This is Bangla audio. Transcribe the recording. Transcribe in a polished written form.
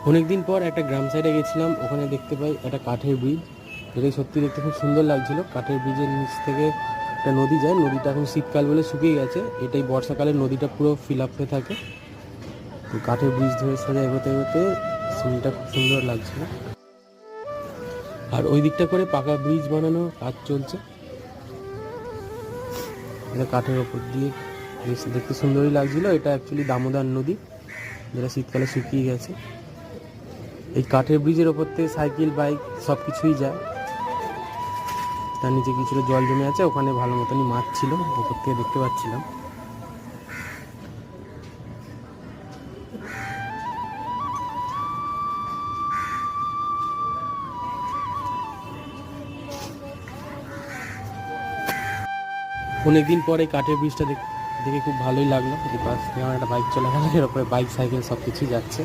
অনেকদিন পর একটা গ্রাম সাইডে গেছিলাম, ওখানে দেখতে পাই একটা কাঠের ব্রিজ, যেটাই সত্যি দেখতে খুব সুন্দর লাগছিল। কাঠের ব্রিজের নিচ থেকে একটা নদী যায়, নদীটা এখন শীতকাল বলে শুকিয়ে গেছে, এটাই বর্ষাকালে নদীটা পুরো ফিল আপ হয়ে থাকে। তো কাঠের ব্রিজ ধরে সোজা এগোতে এগোতে সিনটা খুব সুন্দর লাগছিল। আর ওই দিকটা করে পাকা ব্রিজ বানানো কাজ চলছে, এটা কাঠের ওপর দিয়ে বেশ দেখতে সুন্দরই লাগছিল। এটা অ্যাকচুয়ালি দামোদর নদী, যেটা শীতকালে শুকিয়ে গেছে। এই কাঠের ব্রিজের ওপর থেকে সাইকেল বাইক সব কিছুই যায়। তার নিচে কিছুটা জল জমে আছে, ওখানে ভালো মতনই মাছ ছিল, ওপর থেকে দেখতে পাচ্ছিলাম। অনেকদিন পরে কাঠের ব্রিজটা দেখে খুব ভালোই লাগলো। এই পাশ দিয়ে আমার একটা বাইক চলে গেল, এর ওপরে বাইক সাইকেল সব কিছুই যাচ্ছে।